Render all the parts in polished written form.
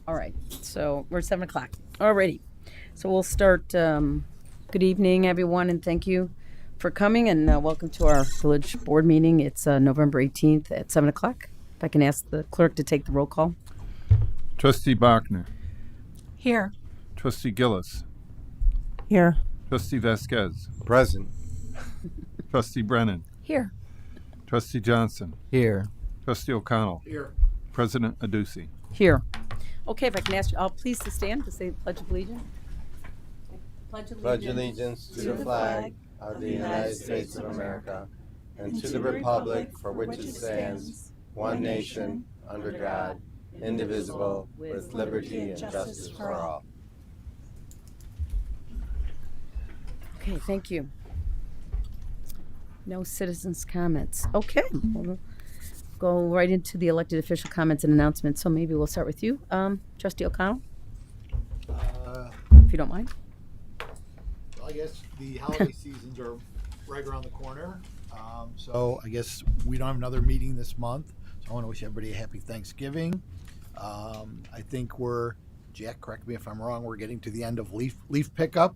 All right, so we're at 7 o'clock. Alrighty. So we'll start. Good evening, everyone, and thank you for coming, and welcome to our village board meeting. It's November 18th at 7 o'clock. If I can ask the clerk to take the roll call. Trustee Bachner. Here. Trustee Gillis. Here. Trustee Vasquez. Present. Trustee Brennan. Here. Trustee Johnson. Here. Trustee O'Connell. Here. President Aducey. Here. Okay, if I can ask you all please to stand to say the Pledge of Allegiance. Pledge allegiance to the flag of the United States of America and to the republic for which it stands, one nation, under God, indivisible, with liberty and justice for all. Okay, thank you. No citizens' comments. Okay, we'll go right into the elected official comments and announcements. So maybe we'll start with you, Trustee O'Connell, if you don't mind. Well, I guess the holiday seasons are right around the corner. So I guess we don't have another meeting this month. So I want to wish everybody a happy Thanksgiving. I think Jack, correct me if I'm wrong, we're getting to the end of leaf pickup.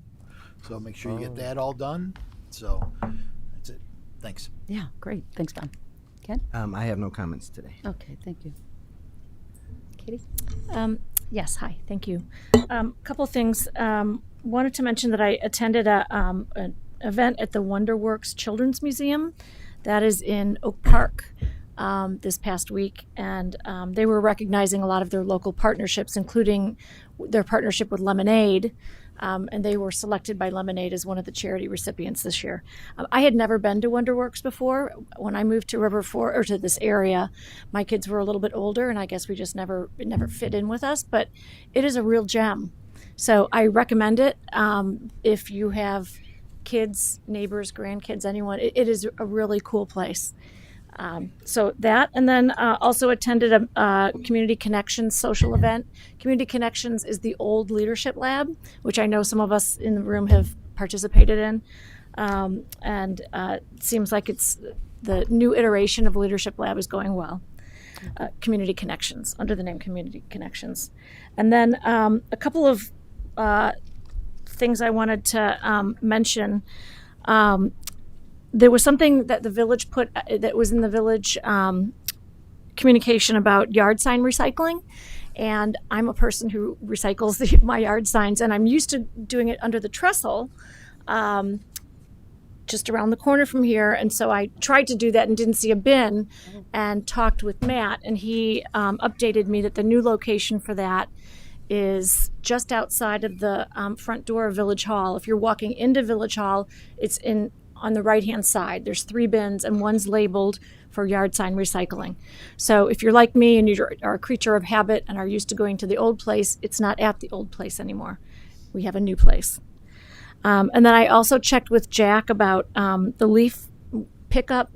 So make sure you get that all done. So that's it. Thanks. Yeah, great. Thanks, Don. Ken? I have no comments today. Okay, thank you. Katie? Yes, hi, thank you. Couple things. Wanted to mention that I attended an event at the WonderWorks Children's Museum that is in Oak Park this past week, and they were recognizing a lot of their local partnerships, including their partnership with Lemonade. And they were selected by Lemonade as one of the charity recipients this year. I had never been to WonderWorks before. When I moved to or to this area, my kids were a little bit older, and I guess it never fit in with us. But it is a real gem, so I recommend it. If you have kids, neighbors, grandkids, anyone, it is a really cool place. So that, and then also attended a Community Connections social event. Community Connections is the old Leadership Lab, which I know some of us in the room have participated in. And it seems like it's the new iteration of Leadership Lab is going well. Community Connections, under the name Community Connections. And then a couple of things I wanted to mention. There was something that the village put that was in the village communication about yard sign recycling, and I'm a person who recycles my yard signs, and I'm used to doing it under the trestle, just around the corner from here. And so I tried to do that and didn't see a bin, and talked with Matt, and he updated me that the new location for that is just outside of the front door of Village Hall. If you're walking into Village Hall, it's on the right-hand side. There's 3 bins, and one's labeled for yard sign recycling. So if you're like me and you are a creature of habit and are used to going to the old place, it's not at the old place anymore. We have a new place. And then I also checked with Jack about the leaf pickup,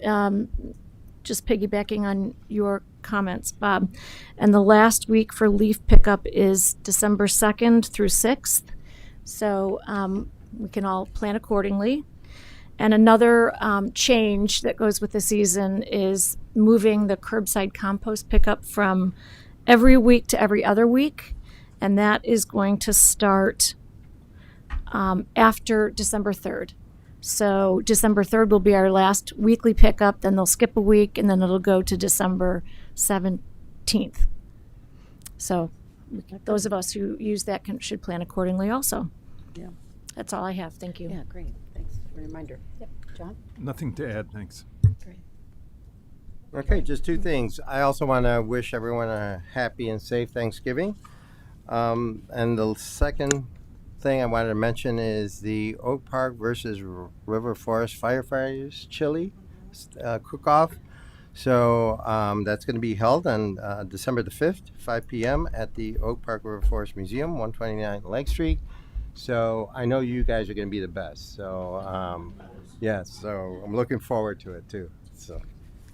just piggybacking on your comments, Bob. And the last week for leaf pickup is December 2nd through 6th. So we can all plan accordingly. And another change that goes with the season is moving the curbside compost pickup from every week to every other week. And that is going to start after December 3rd. So December 3rd will be our last weekly pickup. Then they'll skip a week, and then it'll go to December 17th. So those of us who use that should plan accordingly also. Yeah. That's all I have. Thank you. Yeah, great. Thanks for the reminder. Yep. John? Nothing to add, thanks. Great. Okay, just 2 things. I also want to wish everyone a happy and safe Thanksgiving. And the second thing I wanted to mention is the Oak Park versus River Forest Firefighters Chili cook-off. So that's going to be held on December the 5th, 5 p.m. at the Oak Park River Forest Museum, 129 Lake Street. So I know you guys are going to be the best. So so I'm looking forward to it too. So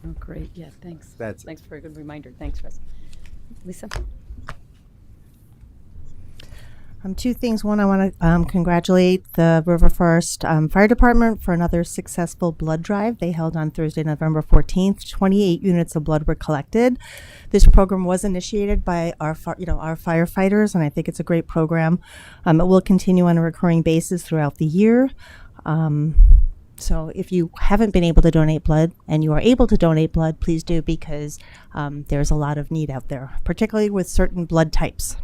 Oh, great. Yeah, thanks. That's it. Thanks for a good reminder. Thanks, Russ. Lisa? Two things. One, I want to congratulate the River Forest Fire Department for another successful blood drive they held on Thursday, November 14th. 28 units of blood were collected. This program was initiated by our firefighters, and I think it's a great program. It will continue on a recurring basis throughout the year. So if you haven't been able to donate blood and you are able to donate blood, please do, because there's a lot of need out there, particularly with certain blood types.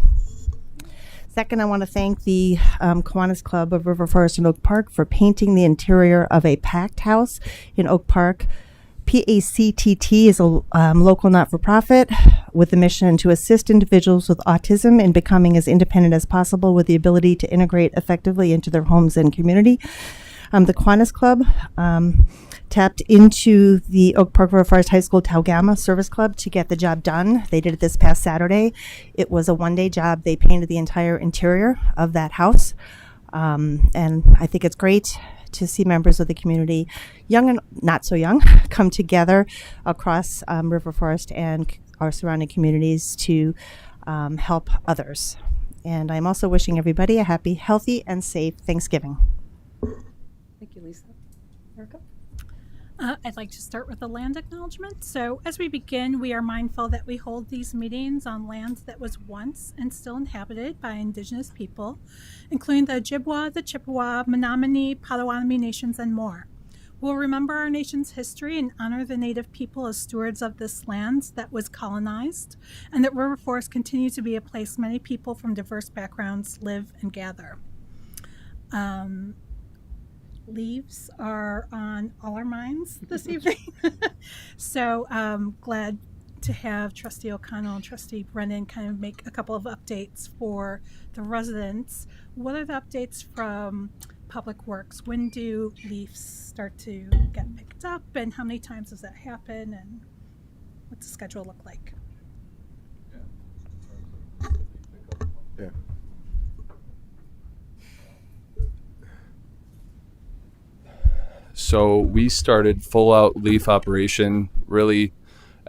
Second, I want to thank the Kiwanis Club of River Forest and Oak Park for painting the interior of a packed house in Oak Park. PACTT is a local not-for-profit with the mission to assist individuals with autism in becoming as independent as possible with the ability to integrate effectively into their homes and community. The Kiwanis Club tapped into the Oak Park River Forest High School Tau Gamma Service Club to get the job done. They did it this past Saturday. It was a one-day job. They painted the entire interior of that house. And I think it's great to see members of the community, young and not so young, come together across River Forest and our surrounding communities to help others. And I'm also wishing everybody a happy, healthy, and safe Thanksgiving. Thank you, Lisa. Erica? I'd like to start with a land acknowledgement. So as we begin, we are mindful that we hold these meetings on land that was once and still inhabited by Indigenous people, including the Ojibwa, the Chippewa, Menominee, Potawatomi nations, and more. We'll remember our nation's history and honor the Native people as stewards of this land that was colonized, and that River Forest continues to be a place many people from diverse backgrounds live and gather. Leaves are on all our minds this evening. So glad to have Trustee O'Connell and Trustee Brennan kind of make a couple of updates for the residents. What are the updates from Public Works? When do leaves start to get picked up, and how many times does that happen, and what's the schedule look like? Yeah. So we started full out leaf operation really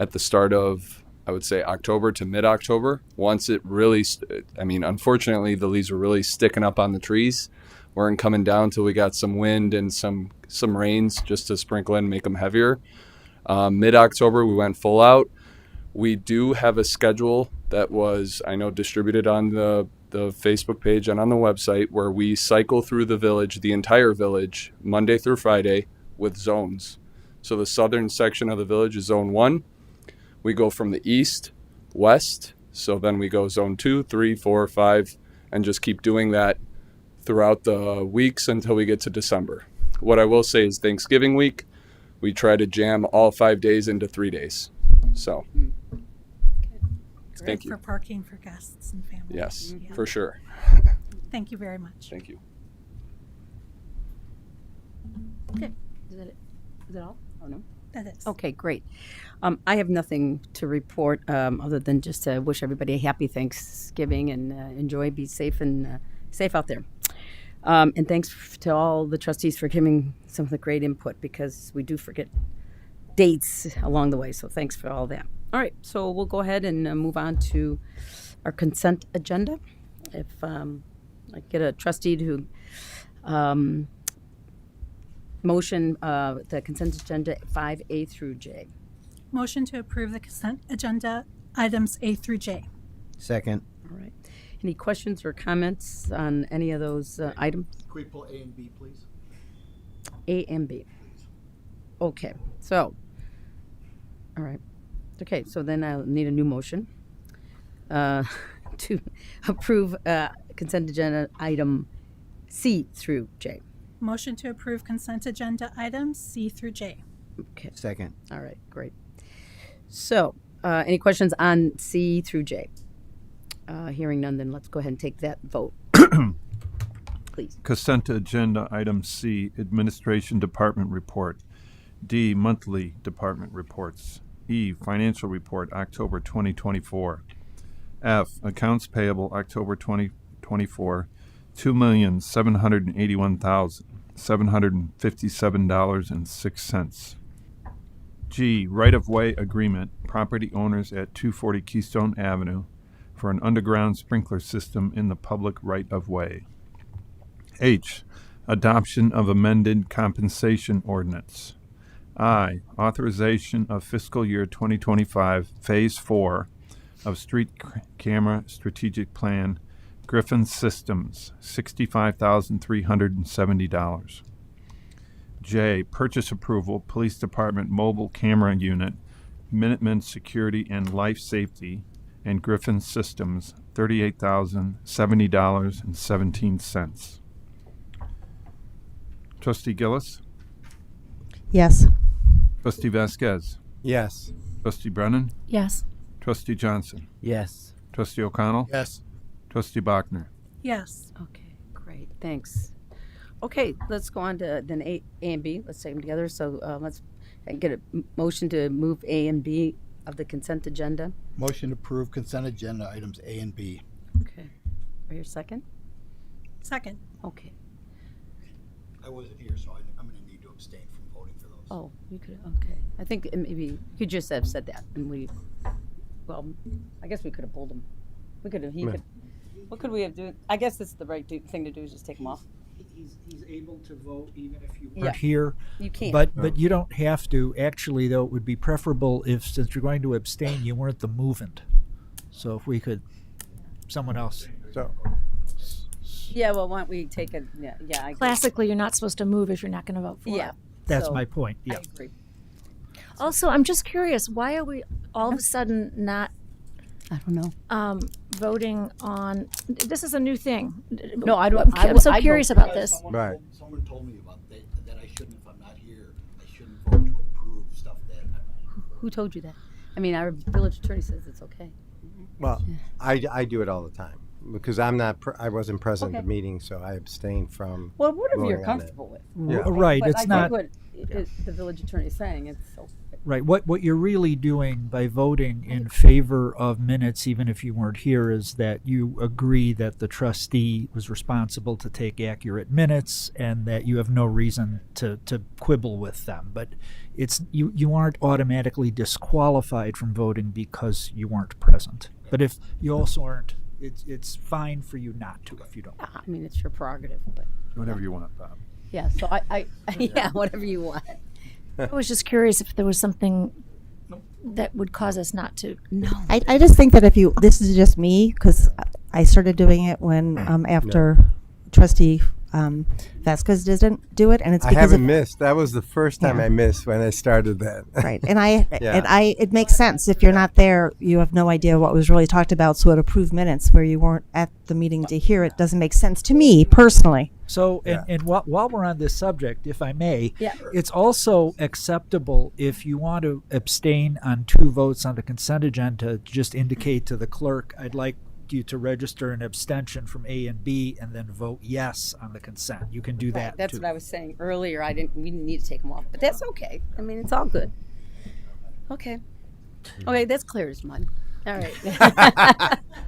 at the start of, I would say, October to mid-October. Once it really, unfortunately, the leaves were really sticking up on the trees. Weren't coming down till we got some wind and some rains just to sprinkle in and make them heavier. Mid-October, we went full out. We do have a schedule that was, I know, distributed on the Facebook page and on the website, where we cycle through the village, the entire village, Monday through Friday with zones. So the southern section of the village is zone 1. We go from the east, west, so then we go zone 2, 3, 4, 5, and just keep doing that throughout the weeks until we get to December. What I will say is Thanksgiving week, we try to jam all 5 days into 3 days. So thank you. For parking for guests and families. Yes, Yeah. for sure. Thank you very much. Thank you. Okay. Is that it? Is that all? Oh, no? That is. Okay, great. I have nothing to report other than just to wish everybody a happy Thanksgiving and enjoy, be safe and safe out there. And thanks to all the trustees for giving some of the great input, because we do forget dates along the way. So thanks for all that. All right, so we'll go ahead and move on to our consent agenda. If I get a trustee to motion the consent agenda 5A through J. Motion to approve the consent agenda items A through J. Second. All right. Any questions or comments on any of those items? Can we pull A and B, please? A and B. Okay, so, all right. Okay, so then I'll need a new motion to approve consent agenda item C through J. Motion to approve consent agenda items C through J. Okay, Second. all right, great. So, any questions on C through J? Hearing none, then let's go ahead and take that vote. Please. Consent agenda item C, Administration Department Report. D, Monthly Department Reports. E, Financial Report, October 2024. F, Accounts Payable, October 2024, $2,781,757.06. G, Right-of-Way Agreement, Property Owners at 240 Keystone Avenue, for an underground sprinkler system in the public right-of-way. H, adoption of amended compensation ordinance. I, authorization of fiscal year 2025 Phase 4 of Street Camera Strategic Plan, Griffin Systems, $65,370. J, purchase approval, Police Department Mobile Camera Unit, Minutemen Security and Life Safety, and Griffin Systems, $38,070.17. Trustee Gillis? Yes. Trustee Vasquez? Yes. Trustee Brennan? Yes. Trustee Johnson? Yes. Trustee O'Connell? Yes. Trustee Bachner? Yes. Okay, great, thanks. Okay, let's go on to then A and B. Let's take them together. So let's get a motion to move A and B of the consent agenda. Motion to approve consent agenda items A and B. Okay. Are you second? Second. Okay. I wasn't here, so I'm going to need to abstain from voting for those. Oh, you could, okay. I think maybe you could just have said that and well, I guess we could have pulled him. We could have, what could we have done? I guess that's the right thing to do is just take him off. He's able to vote even if you Yeah. weren't here. You can't. But you don't have to. Actually, though, it would be preferable if, since you're going to abstain, you weren't the movant. So if we could, someone else. So, Yeah, well, why don't we take it, I agree. Classically, you're not supposed to move if you're not going to vote for Yeah. it. That's so, my point. I Yeah. agree. Also, I'm just curious, why are we all of a sudden not I don't know. voting on, this is a new thing. No, I don't- I'm so I curious vote. about this. Right. Someone told me about that I shouldn't, if I'm not here, I shouldn't vote to approve stuff that I'm not here. Who told you that? I mean, our village attorney says it's okay. Well, I do it all the time because I wasn't present at Okay. the meeting, so I abstained from. Well, whatever you're voting on it. comfortable with. Yeah. Right. But It's I not. think what the village attorney is saying, it's so. Right. What you're really doing by voting in favor of minutes, even if you weren't here, is that you agree that the trustee was responsible to take accurate minutes and that you have no reason to quibble with them. But it's you aren't automatically disqualified from voting because you weren't present. But if you also aren't, it's fine for you not to if you don't. I mean, it's your prerogative, but Whatever you want, Bob. yeah. So I yeah, whatever you want. I was just curious if there was something that would cause us not to. No. I just think that this is just me, because I started doing it when, after trustee Vasquez didn't do it, and it's I because haven't of, missed. That was the first time Yeah. I missed when I started that. right. And Yeah. it makes sense. If you're not there, you have no idea what was really talked about. So it approved minutes where you weren't at the meeting to hear it doesn't make sense to me personally. So, Yeah. and while we're on this subject, if I may, Yeah. it's also acceptable if you want to abstain on 2 votes on the consent agenda, just indicate to the clerk, I'd like you to register an abstention from A and B and then vote yes on the consent. You can do that That's too. what I was saying earlier. We didn't need to take them off, but that's okay. I mean, it's all good. Okay. Okay, that's clear as mud. All right.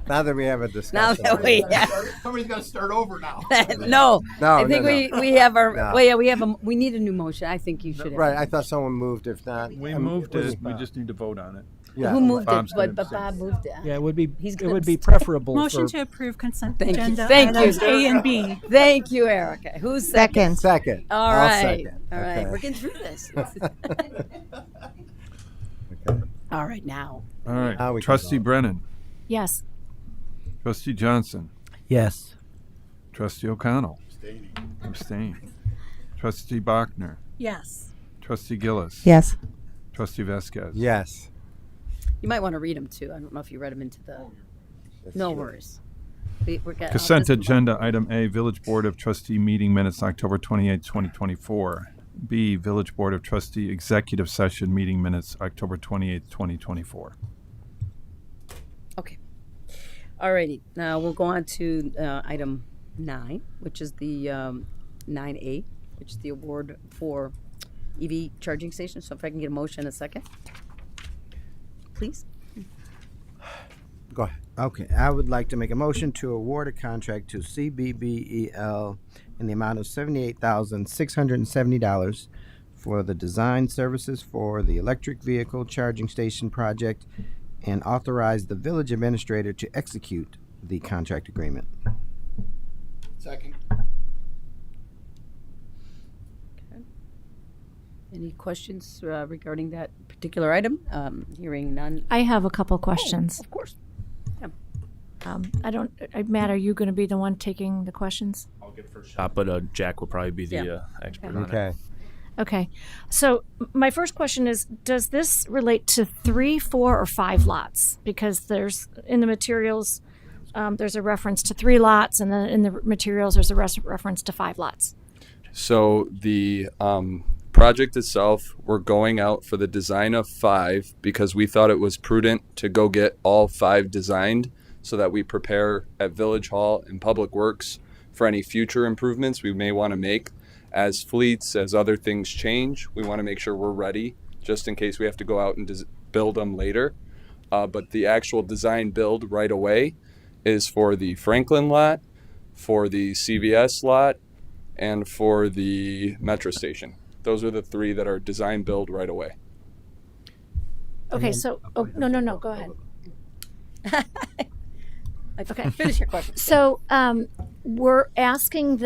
Now that we have a Now discussion. that we Somebody's got to start over now. no, No, I think no. we have our No. well, yeah, we need a new motion. I think you should have. Right. I thought someone moved. If not, We I mean, moved was- it. We just need to vote on it. Yeah. Who moved Bob's it? gonna But abstain. Bob moved it. Yeah, it would be He's it gonna would be abstain. preferable Motion for to approve consent Thank you. agenda Thank you. items A and B. Thank you, Erica. Who's second? Second. Second. All I'll right. second. All right. Okay. We're getting through this. Okay. All right, now. All right. Now we can Trustee vote. Brennan. Yes. Trustee Johnson. yes. Trustee O'Connell. Abstain. Trustee Bachner. Yes. Trustee Gillis. Yes. Trustee Vasquez. Yes. You might want to read them too. I don't know if you read them into the. That's No true. worries. We're getting, Consent agenda item A, Village Board of Trustee meeting minutes, October 28, 2024. B, Village Board of Trustee executive session meeting minutes, October 28, 2024. Okay. Alrighty. Now we'll go on to item 9, which is the 9A, which is the award for EV charging stations. So if I can get a motion in a second, please. Go ahead. Okay, I would like to make a motion to award a contract to CBBEL in the amount of $78,670 for the design services for the electric vehicle charging station project and authorize the village administrator to execute the contract agreement. Second. Any questions regarding that particular item? Hearing none. I have a couple questions. Of course. Matt, are you going to be the one taking the questions? I'll get first shot, but Jack will probably be the Yeah. expert on it. Okay. Okay. So my first question is, does this relate to 3, 4, or 5 lots? Because there's, in the materials, there's a reference to 3 lots, and then in the materials, there's a reference to 5 lots. So the project itself, we're going out for the design of 5 because we thought it was prudent to go get all 5 designed so that we prepare at Village Hall and Public Works for any future improvements we may want to make. As fleets, as other things change, we want to make sure we're ready just in case we have to go out and build them later. But the actual design build right away is for the Franklin lot, for the CVS lot, and for the Metro station. Those are the 3 that are design build right away. Okay, so, no, go ahead. Okay, finish your question. So we're asking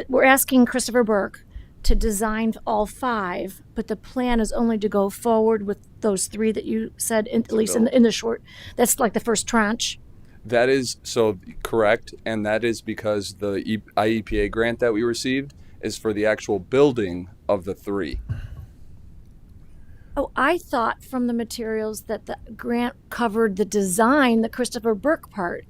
we're asking Christopher Burke to design all 5, but the plan is only to go forward with those 3 that you said, at least in the short. That's like the first tranche. That is so correct, and that is because the IEPA grant that we received is for the actual building of the 3. Oh, I thought from the materials that the grant covered the design, the Christopher Burke part.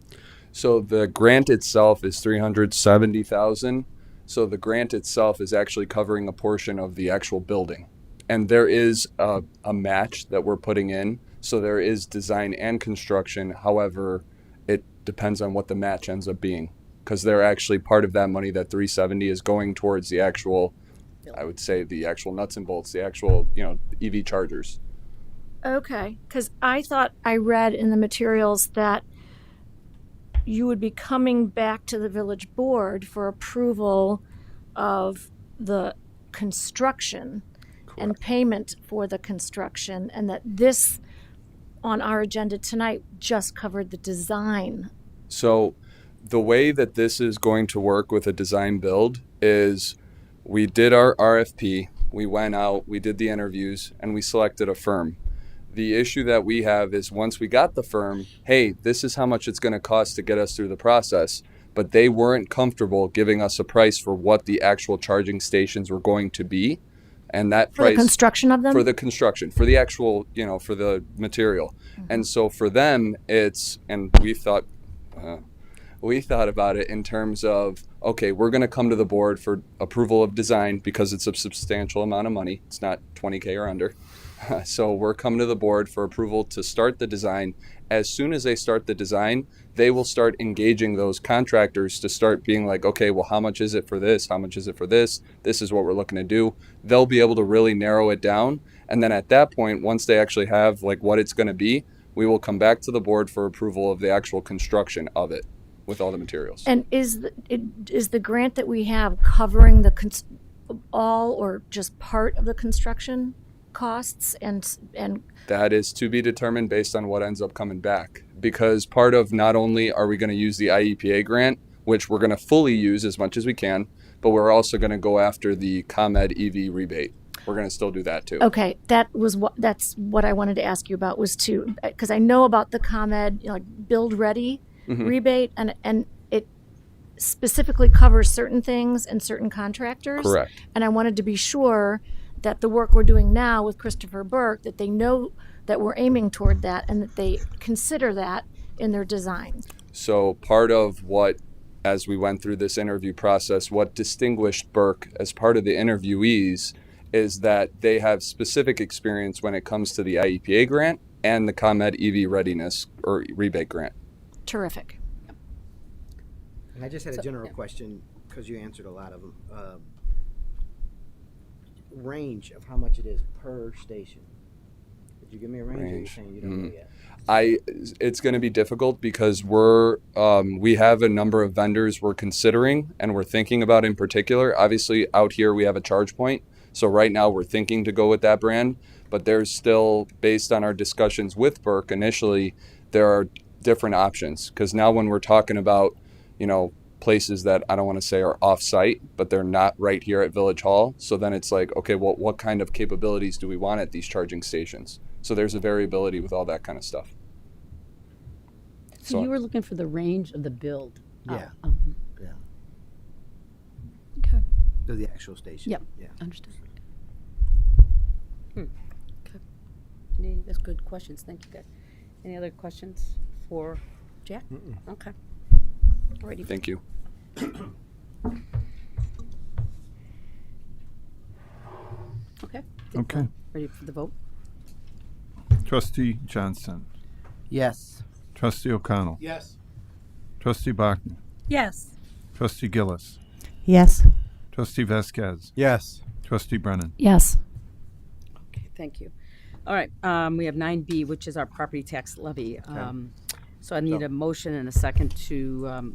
So the grant itself is $370,000. So the grant itself is actually covering a portion of the actual building, and there is a match that we're putting in. So there is design and construction. However, it depends on what the match ends up being, because they're actually part of that money. That 370 is going towards the actual, I would say, the actual nuts and bolts, the actual, EV chargers. Okay, because I thought I read in the materials that you would be coming back to the village board for approval of the construction and payment for the construction, and that this on our agenda tonight just covered the design. So the way that this is going to work with a design build is we did our RFP, we went out, we did the interviews, and we selected a firm. The issue that we have is once we got the firm, hey, this is how much it's going to cost to get us through the process, but they weren't comfortable giving us a price for what the actual charging stations were going to be. And that price for the construction of them? For the construction, for the actual, for the material. Mm-hmm. And so for them, and we thought about it in terms of, okay, we're going to come to the board for approval of design because it's a substantial amount of money. It's not 20K or under. So we're coming to the board for approval to start the design. As soon as they start the design, they will start engaging those contractors to start being like, okay, well, how much is it for this? How much is it for this? This is what we're looking to do. They'll be able to really narrow it down. And then at that point, once they actually have like what it's going to be, we will come back to the board for approval of the actual construction of it with all the materials. And is the grant that we have covering the all or just part of the construction costs and that is to be determined based on what ends up coming back, because part of not only are we going to use the IEPA grant, which we're going to fully use as much as we can, but we're also going to go after the ComEd EV rebate. We're going to still do that too. Okay, that's what I wanted to ask you about, was to, because I know about the ComEd build ready rebate, and it specifically covers certain things and certain contractors. Correct. And I wanted to be sure that the work we're doing now with Christopher Burke, that they know that we're aiming toward that and that they consider that in their design. So part of what, as we went through this interview process, what distinguished Burke as part of the interviewees is that they have specific experience when it comes to the IEPA grant and the ComEd EV readiness or rebate grant. Terrific. And I just had a general question, because you answered a lot of them. Range of how much it is per station. Did you give me a range? Or are you saying you don't know yet? It's going to be difficult because we have a number of vendors we're considering and we're thinking about in particular. Obviously, out here we have a charge point. So right now we're thinking to go with that brand. but there's still, based on our discussions with Burke initially, there are different options. Because now when we're talking about, places that I don't want to say are off-site, but they're not right here at Village Hall. So then it's like, okay, well, what kind of capabilities do we want at these charging stations? So there's a variability with all that kind of stuff. So you were looking for the range of the build. Yeah. Oh, Yeah. okay. To the actual station. Yep. Yeah. Understood. Okay. That's good questions. Thank you, guys. Any other questions for Jack? Okay. Alrighty. Thank you. Okay. Okay. Ready for the vote? Trustee Johnson. Yes. Trustee O'Connell. Yes. Trustee Bachner. Yes. Trustee Gillis. Yes. Trustee Vasquez. Yes. Trustee Brennan. Yes. Okay, thank you. All right, we have 9B, which is our property tax levy. So I need a motion and a second to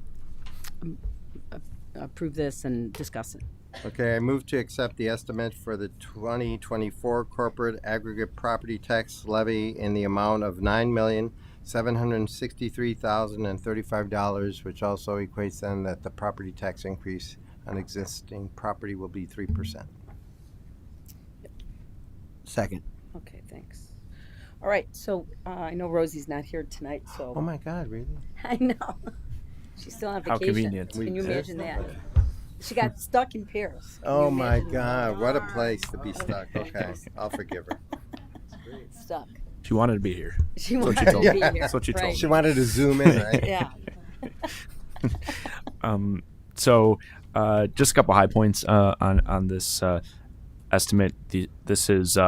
approve this and discuss it. Okay, I move to accept the estimate for the 2024 corporate aggregate property tax levy in the amount of $9,763,035, which also equates then that the property tax increase on existing property will be 3%. Second. Okay, thanks. All right, so I know Rosie's not here tonight, so. Oh my God, really? I know. She's still on How vacation. convenient. Can you imagine that? She got stuck in Paris. Can Oh you my imagine God, what a place to be stuck. Okay, I'll forgive her. Stuck. She wanted to be here. She That's what wanted she to told be me. here. That's what she told right. me. She wanted to zoom in, right? Yeah. So just a couple high points on this estimate. This is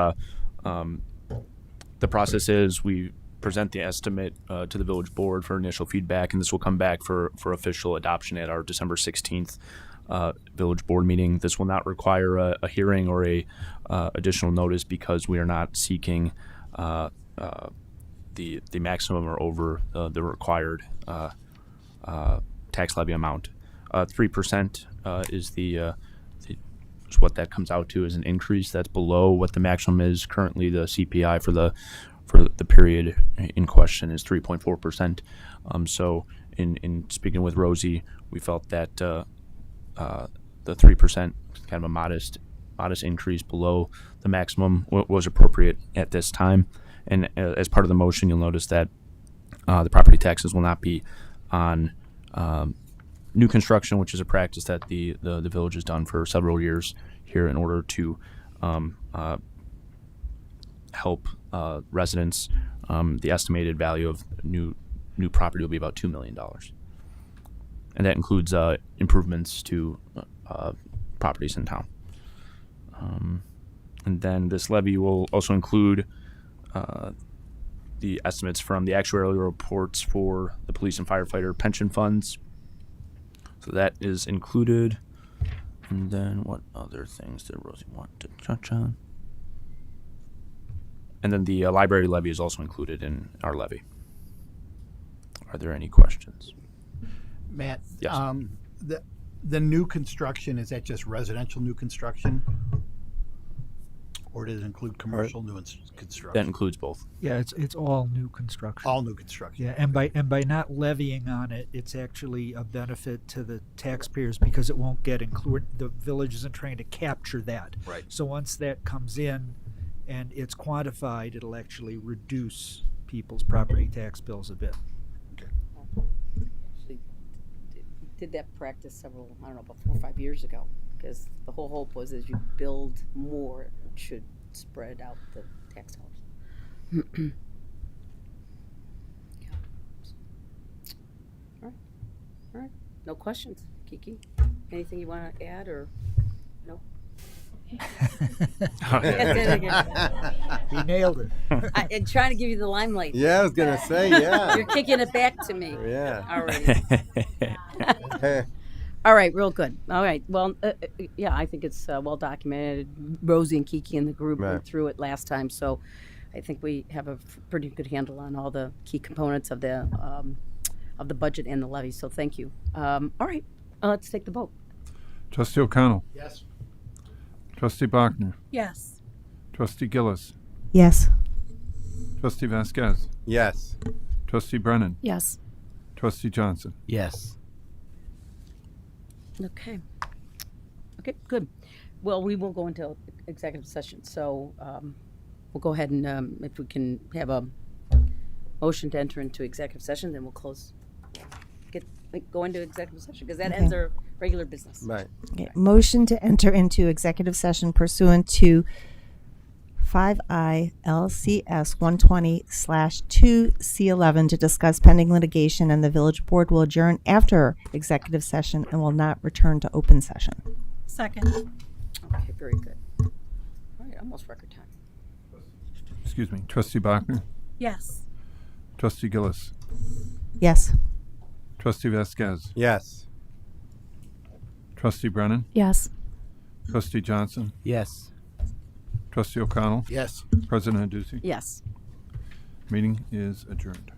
the process is we present the estimate to the village board for initial feedback, and this will come back for official adoption at our December 16th village board meeting. This will not require a hearing or a additional notice because we are not seeking the maximum or over the required tax levy amount. 3% is is what that comes out to as an increase. That's below what the maximum is currently. The CPI for the period in question is 3.4%. So in speaking with Rosie, we felt that the 3%, kind of a modest increase below the maximum, was appropriate at this time. And as part of the motion, you'll notice that the property taxes will not be on new construction, which is a practice that the village has done for several years here in order to help residents. The estimated value of new property will be about $2 million, and that includes improvements to properties in town. And then this levy will also include the estimates from the actuarial reports for the police and firefighter pension funds. So that is included. And then what other things did Rosie want to touch on? And then the library levy is also included in our levy. Are there any questions? Matt, Yes. The new construction, is that just residential new construction? Or does it include commercial new construction? That includes both. Yeah, it's all new construction. All new construction. Yeah, and by not levying on it, it's actually a benefit to the taxpayers because it won't get included. The village isn't trying to capture that. Right. So once that comes in and it's quantified, it'll actually reduce people's property tax bills a bit. Actually did that practice several, I don't know, about 4 or 5 years ago, because the whole hope was as you build more, it should spread out the tax dollars. Yeah. All right. No questions. Kiki, anything you want to add or no? He nailed it. I'm trying to give you the limelight. Yeah, I was gonna say, yeah. You're kicking it back to me. Yeah. All right. All right, real good. All right. Well, yeah, I think it's well documented. Rosie and Kiki and the group went through it last time, so I think we have a pretty good handle on all the key components of the budget and the levy. So thank you. All right, let's take the vote. Trustee O'Connell. Yes. Trustee Bachner. Yes. Trustee Gillis. Yes. Trustee Vasquez, Yes. Trustee Brennan, Yes. Trustee Johnson. Yes. Okay. Okay, good. Well, we will go into executive session, so we'll go ahead and if we can have a motion to enter into executive session, then we'll go into executive session, because that ends Okay. our regular business. Right. Okay. Motion to enter into executive session pursuant to 5I LCS 120/2C11 to discuss pending litigation, and the village board will adjourn after executive session and will not return to open session. Second. Okay, very good. All right, almost record time. Excuse me. Trustee Bachner, Yes. Trustee Gillis, Yes. Trustee Vasquez, Yes. Trustee Brennan, Yes. Trustee Johnson, Yes. Trustee O'Connell, Yes. President Aducey. Yes. Meeting is adjourned.